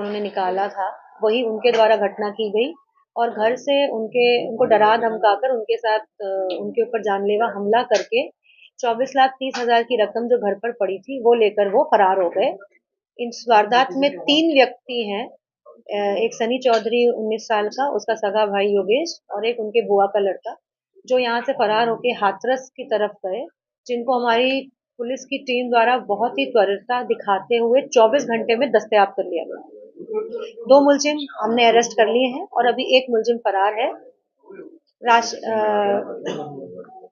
उन्होंने निकाला था वही उनके द्वारा घटना की गई और घर से उनको डरा धमकाकर उनके साथ उनके ऊपर जानलेवा हमला करके 24,30,000 की रकम जो घर पर पड़ी थी वो लेकर वो फरार हो गए। इस वारदात में 3 व्यक्ति हैं। एक सनी चौधरी 19 साल का, उसका सगा भाई योगेश और एक उनके बुआ का लड़का, जो यहाँ से फरार होके हाथरस की तरफ गए, जिनको हमारी पुलिस की टीम द्वारा बहुत ही त्वरितता दिखाते हुए 24 घंटे में दस्तयाब कर लिया गया। 2 मुलजिम हमने अरेस्ट कर लिए हैं और अभी एक मुलजिम फरार है।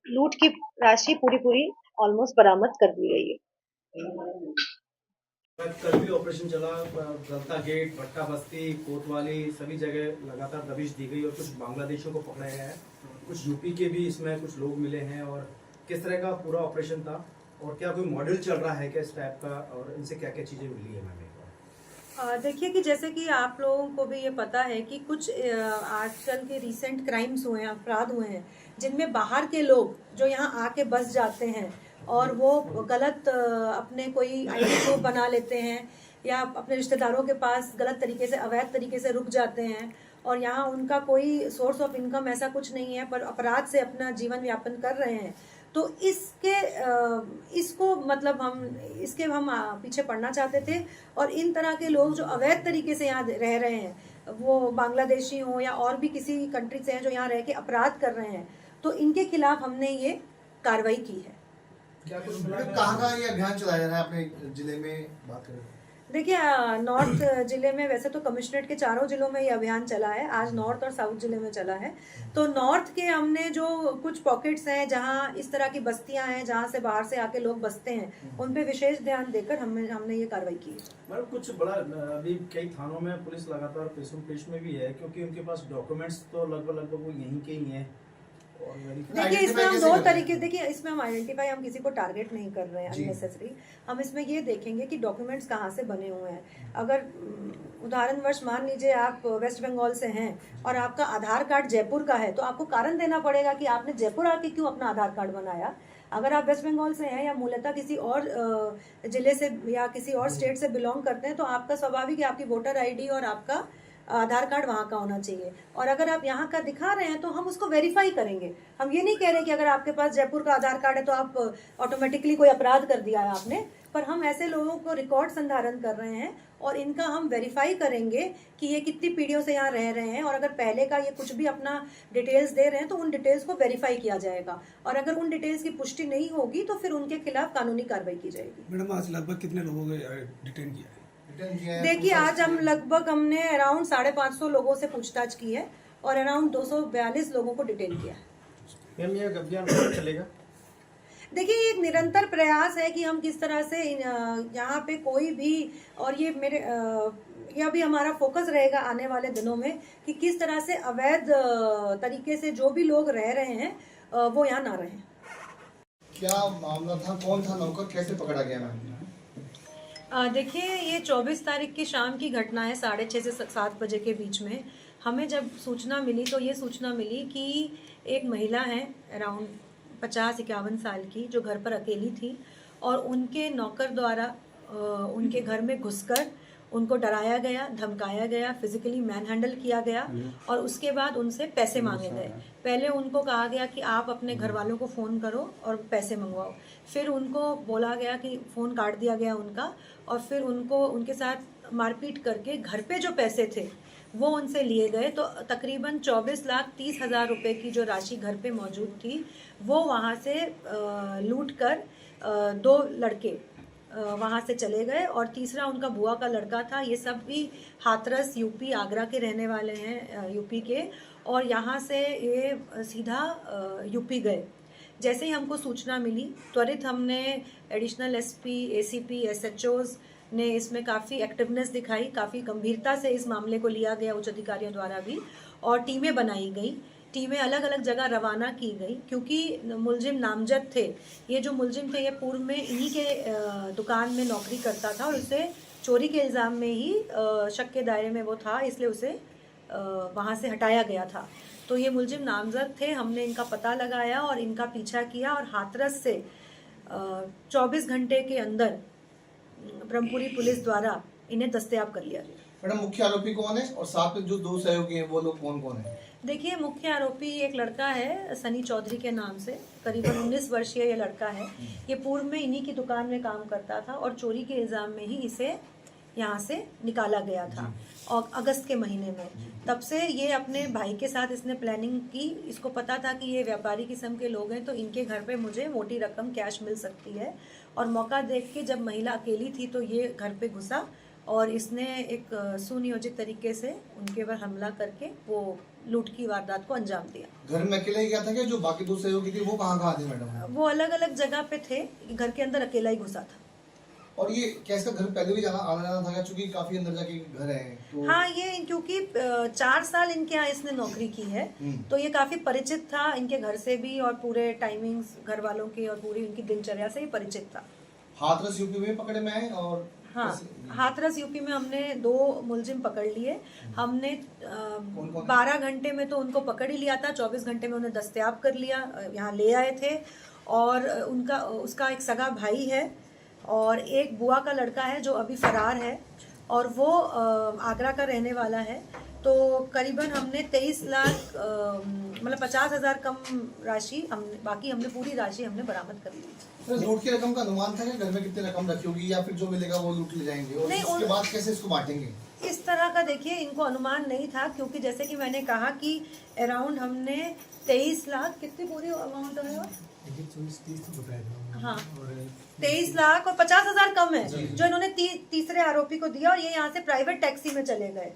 लूट की राशि पूरी ऑलमोस्ट बरामद कर दी गई है। कल भी ऑपरेशन चला, गलता गेट, भट्टा बस्ती, कोतवाली, सभी जगह लगातार दबिश दी गई और कुछ बांग्लादेशियों को पकड़ा गया है, कुछ यूपी के भी इसमें कुछ लोग मिले हैं। और किस तरह का पूरा ऑपरेशन था और क्या कोई मॉडल चल रहा है क्या इस टाइप का, और इनसे क्या क्या चीजें मिली है मैम? देखिए कि जैसे कि आप लोगों को भी ये पता है कि कुछ आजकल के रीसेंट क्राइम्स हुए हैं, अपराध हुए हैं, जिनमें बाहर के लोग जो यहाँ आके बस जाते हैं और वो गलत अपने कोई आईडी प्रूफ बना लेते हैं या अपने रिश्तेदारों के पास गलत तरीके से, अवैध तरीके से रुक जाते हैं और यहाँ उनका कोई सोर्स ऑफ इनकम ऐसा कुछ नहीं है, पर अपराध से अपना जीवन यापन कर रहे हैं। तो इसको मतलब हम पीछे पड़ना चाहते थे और इन तरह के लोग जो अवैध तरीके से यहाँ रह रहे हैं, वो बांग्लादेशी हो या और भी किसी कंट्री से हैं जो यहाँ रह के अपराध कर रहे हैं, तो इनके खिलाफ हमने ये कार्रवाई की है। कहाँ ये अभियान चलाया जा रहा है अपने जिले में? बात करें देखिए, नॉर्थ जिले में वैसे तो कमिश्नरेट के चारों जिलों में ये अभियान चला है, आज नॉर्थ और साउथ जिले में चला है। तो नॉर्थ के हमने जो कुछ पॉकेट्स हैं जहां इस तरह की बस्तियां हैं जहां से बाहर से आके लोग बसते हैं, उन पे विशेष ध्यान देकर हमने ये कार्रवाई की है। मैडम, कुछ बड़ा अभी कई थानों में पुलिस लगातार पेश में भी है, क्योंकि उनके पास डॉक्यूमेंट्स तो लगभग वो यहीं के ही हैं। देखिए, इसमें हम दो तरीके, देखिए इसमें हम आइडेंटिफाई, हम किसी को टारगेट नहीं कर रहे हैं अननेसेसरी। हम इसमें ये देखेंगे कि डॉक्यूमेंट्स कहाँ से बने हुए हैं। अगर उदाहरणवश मान लीजिए आप वेस्ट बंगाल से हैं और आपका आधार कार्ड जयपुर का है, तो आपको कारण देना पड़ेगा कि आपने जयपुर आके क्यों अपना आधार कार्ड बनाया। अगर आप वेस्ट बंगाल से हैं या मूलतः किसी और जिले से या किसी और स्टेट से बिलोंग करते हैं, तो आपका स्वाभाविक है आपकी वोटर आईडी और आपका आधार कार्ड वहाँ का होना चाहिए। और अगर आप यहाँ का दिखा रहे हैं तो हम उसको वेरीफाई करेंगे। हम ये नहीं कह रहे कि अगर आपके पास जयपुर का आधार कार्ड है तो आप ऑटोमेटिकली कोई अपराध कर दिया है आपने, पर हम ऐसे लोगों को रिकॉर्ड संधारण कर रहे हैं और इनका हम वेरीफाई करेंगे कि ये कितनी पीढ़ियों से यहाँ रह रहे हैं, और अगर पहले का ये कुछ भी अपना डिटेल्स दे रहे हैं तो उन डिटेल्स को वेरीफाई किया जाएगा, और अगर उन डिटेल्स की पुष्टि नहीं होगी तो फिर उनके खिलाफ कानूनी कार्रवाई की जाएगी। मैडम, आज लगभग कितने लोगों को डिटेन किया है? देखिए, आज हमने अराउंड 550 लोगों से पूछताछ की है और अराउंड 242 लोगों को डिटेन किया है। मैम, ये अभियान चलेगा? देखिए, ये एक निरंतर प्रयास है कि हम किस तरह से यहाँ पे कोई भी, और यह भी हमारा फोकस रहेगा आने वाले दिनों में कि किस तरह से अवैध तरीके से जो भी लोग रह रहे हैं वो यहाँ ना रहें। क्या मामला था, कौन था नौकर, कैसे पकड़ा गया मैम? देखिए, ये 24 तारीख की शाम की घटना है, 6:30 से 7 बजे के बीच में। हमें जब सूचना मिली तो ये सूचना मिली कि एक महिला है अराउंड 50-51 साल की, जो घर पर अकेली थी और उनके नौकर द्वारा उनके घर में घुसकर उनको डराया गया, धमकाया गया, फिजिकली मैन हैंडल किया गया और उसके बाद उनसे पैसे मांगे गए। पहले उनको कहा गया कि आप अपने घर वालों को फ़ोन करो और पैसे मंगवाओ, फिर उनको बोला गया कि फ़ोन काट दिया गया उनका, और फिर उनके साथ मारपीट करके घर पे जो पैसे थे वो उनसे लिए गए। तो तकरीबन 24,30,000 रुपये की जो राशि घर पे मौजूद थी वो वहाँ से लूट कर 2 लड़के वहाँ से चले गए और तीसरा उनका बुआ का लड़का था। ये सब भी हाथरस यूपी, आगरा के रहने वाले हैं, यूपी के, और यहाँ से ये सीधा यूपी गए। जैसे ही हमको सूचना मिली, त्वरित हमने एडिशनल एसपी, एसीपी, एसएचओज ने इसमें काफ़ी एक्टिवनेस दिखाई, काफ़ी गंभीरता से इस मामले को लिया गया उच्च अधिकारियों द्वारा भी, और टीमें बनाई गई। टीमें अलग अलग जगह रवाना की गई क्योंकि मुलजिम नामजद थे। ये जो मुलजिम थे ये पूर्व में इन्हीं के दुकान में नौकरी करता था और उसे चोरी के इल्ज़ाम में ही शक के दायरे में वो था, इसलिए उसे वहाँ से हटाया गया था। तो ये मुलजिम नामजद थे, हमने इनका पता लगाया और इनका पीछा किया और हाथरस से 24 घंटे के अंदर ब्रह्मपुरी पुलिस द्वारा इन्हें दस्तयाब कर लिया गया। मैडम मुख्य आरोपी कौन है और साथ में जो दो सहयोगी हैं वो लोग कौन कौन है? देखिए, मुख्य आरोपी एक लड़का है सनी चौधरी के नाम से, करीबन 19 वर्षीय ये लड़का है। ये पूर्व में इन्हीं की दुकान में काम करता था और चोरी के इल्ज़ाम में ही इसे यहाँ से निकाला गया था और अगस्त के महीने में। तब से ये अपने भाई के साथ इसने प्लानिंग की। इसको पता था कि ये व्यापारी किस्म के लोग हैं तो इनके घर पे मुझे मोटी रकम कैश मिल सकती है, और मौका देख के जब महिला अकेली थी तो ये घर पे घुसा और इसने एक सुनियोजित तरीके से उनके पर हमला करके वो लूट की वारदात को अंजाम दिया। घर में अकेले ही गया था कि जो बाकी दो सहयोगी थे वो कहाँ थे मैडम? वो अलग अलग जगह पे थे, घर के अंदर अकेला ही घुसा था। और ये कैसे घर पहले भी आना जाना था क्योंकि काफी अंदर जाके घर है तो... हाँ, ये क्योंकि 4 साल इनके यहाँ इसने नौकरी की है तो ये काफी परिचित था इनके घर से भी और पूरे टाइमिंग्स घर वालों की और पूरी उनकी दिनचर्या से ही परिचित था। हाथरस यूपी में पकड़े में आए और हाँ, हाथरस यूपी में हमने 2 मुलजिम पकड़ लिए। हमने 12 घंटे में तो उनको पकड़ ही लिया था, 24 घंटे में उन्हें दस्तयाब कर लिया, यहाँ ले आए थे। और उसका एक सगा भाई है और एक बुआ का लड़का है जो अभी फरार है और वो आगरा का रहने वाला है। तो करीबन हमने 23 लाख मतलब 50,000 कम राशि बाकी हमने पूरी राशि हमने बरामद कर ली। तो लूट की रकम का अनुमान था कि घर में कितनी रकम रखी होगी या फिर जो मिलेगा वो लूट ले जाएंगे और उसके बाद कैसे इसको बांटेंगे? इस तरह का देखिए इनको अनुमान नहीं था, क्योंकि जैसे कि मैंने कहा कि अराउंड हमने 23 लाख कितनी पूरी अमाउंट है हाँ 23 लाख और 50,000 कम है जो इन्होंने तीसरे आरोपी को दिया और ये यहाँ से प्राइवेट टैक्सी में चले गए।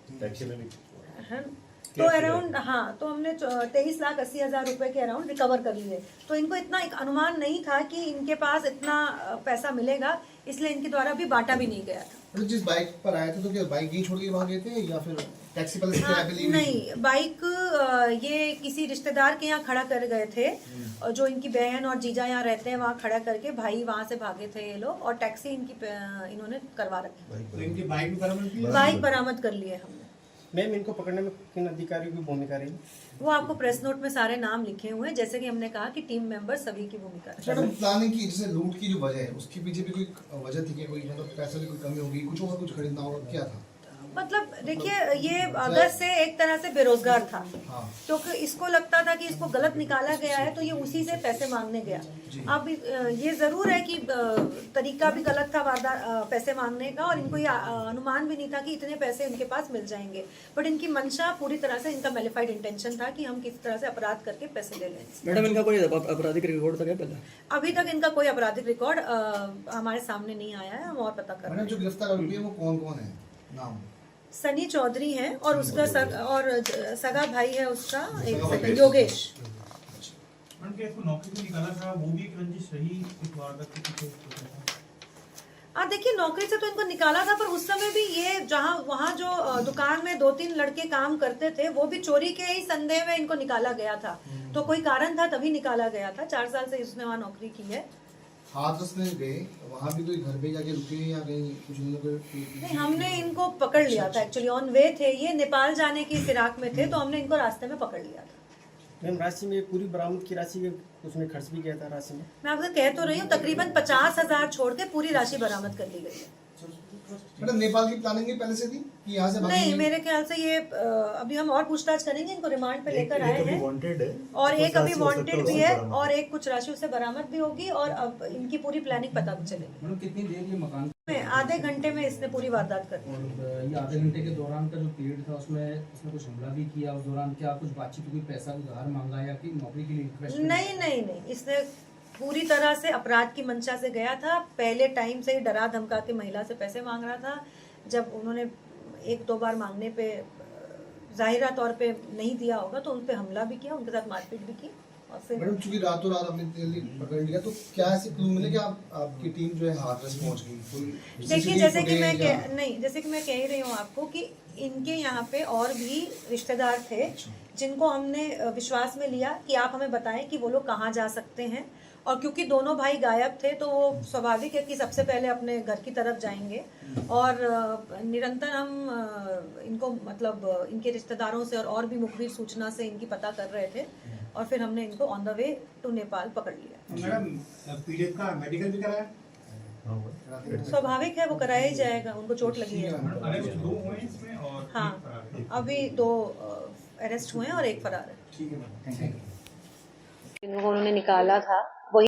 तो अराउंड हाँ तो हमने 23,80,000 रुपए के अराउंड रिकवर कर लिए। तो इनको इतना एक अनुमान नहीं था कि इनके पास इतना पैसा मिलेगा, इसलिए इनके द्वारा भी बांटा भी नहीं गया था। तो जिस बाइक पर आए थे तो क्या बाइक ही छोड़ के भागे थे या फिर टैक्सी पर किराए पे ली? नहीं, बाइक ये किसी रिश्तेदार के यहाँ खड़ा कर गए थे और जो इनकी बहन और जीजा यहाँ रहते हैं वहाँ खड़ा करके भाई वहाँ से भागे थे ये लोग और टैक्सी इन्होंने करवा रखी। तो इनकी बाइक बरामद कर लिए हमने। मैम इनको पकड़ने में किन अधिकारियों की भूमिका रही? वो आपको प्रेस नोट में सारे नाम लिखे हुए हैं, जैसे कि हमने कहा कि टीम मेंबर सभी की भूमिका है। मैडम प्लानिंग की जैसे लूट की जो वजह है उसके पीछे भी कोई वजह थी कि कोई मतलब पैसे की कोई कमी होगी, कुछ और कुछ खरीदना होगा, क्या था? मतलब देखिए ये अगस्त से एक तरह से बेरोजगार था क्योंकि इसको लगता था कि इसको गलत निकाला गया है तो ये उसी से पैसे मांगने गया। अब ये जरूर है कि तरीका भी गलत था पैसे मांगने का और इनको ये अनुमान भी नहीं था कि इतने पैसे इनके पास मिल जाएंगे, बट इनकी मंशा पूरी तरह से इनका मैलिफाइड इंटेंशन था कि हम किस तरह से अपराध करके पैसे ले लें। मैडम इनका कोई आपराधिक रिकॉर्ड था क्या पहले? अभी तक इनका कोई आपराधिक रिकॉर्ड हमारे सामने नहीं आया है, हम और पता कर रहे हैं। जो गिरफ्तार आरोपी है वो कौन कौन है? नाम सनी चौधरी है और उसका सगा भाई है उसका एक योगेश। नौकरी से निकाला था वो भी एक रंजिश रही देखिए नौकरी से तो इनको निकाला था, पर उस समय भी ये वहाँ जो दुकान में 2-3 लड़के काम करते थे वो भी चोरी के ही संदेह में इनको निकाला गया था। तो कोई कारण था तभी निकाला गया था। 4 साल से इसने वहाँ नौकरी की है। हाथरस में गए वहाँ भी कोई घर पे जाके रुके या कहीं कुछ नहीं, हमने इनको पकड़ लिया था। एक्चुअली ऑन वे थे, ये नेपाल जाने की फिराक में थे तो हमने इनको रास्ते में पकड़ लिया था। मैम राशि में पूरी बरामद की राशि के उसमें खर्च भी किया था राशि में? मैं आपको कह तो रही हूँ तकरीबन 50,000 छोड़ के पूरी राशि बरामद कर ली गई है। मैडम नेपाल की प्लानिंग पहले से थी कि यहाँ से नहीं, मेरे ख्याल से ये अभी हम और पूछताछ करेंगे, इनको रिमांड पे लेकर आए हैं और एक अभी वांटेड भी है और एक कुछ राशि उससे बरामद भी होगी और अब इनकी पूरी प्लानिंग पता चलेगी। कितनी देर ये मकान में आधे घंटे में इसने पूरी वारदात कर दी। और ये आधे घंटे के दौरान का जो पीरियड था उसमें इसने कुछ हमला भी किया, उस दौरान क्या कुछ बातचीत, कोई पैसा उधार मांगा या कि नौकरी के लिए रिक्वेस्ट? नहीं, इसने पूरी तरह से अपराध की मंशा से गया था। पहले टाइम से ही डरा धमका के महिला से पैसे मांग रहा था। जब उन्होंने 1-2 बार मांगने पे जाहिरा तौर पे नहीं दिया होगा तो उन पे हमला भी किया, उनके साथ मारपीट भी की और फिर मैडम चूंकि रातों रात हमने जल्दी पकड़ लिया तो क्या ऐसे क्लू मिले कि आपकी टीम जो है हाथरस पहुंच गई? देखिए जैसे कि मैं कह ही रही हूँ आपको कि इनके यहाँ पे और भी रिश्तेदार थे जिनको हमने विश्वास में लिया कि आप हमें बताएं कि वो लोग कहाँ जा सकते हैं, और क्योंकि दोनों भाई गायब थे तो वो स्वाभाविक है कि सबसे पहले अपने घर की तरफ जाएंगे और निरंतर हम इनको मतलब इनके रिश्तेदारों से और भी मुखबिर सूचना से इनकी पता कर रहे थे और फिर हमने इनको on the way to Nepal पकड़ लिया। मैडम पीड़ित का मेडिकल भी कराया? स्वाभाविक है, वो कराया ही जाएगा, उनको चोट लगी है। अरेस्ट 2 हुए हैं इसमें और एक हाँ, फरार है। अभी 2 अरेस्ट हुए हैं और 1 फरार है। ठीक है मैम, थैंक यू। जिनको उन्होंने निकाला था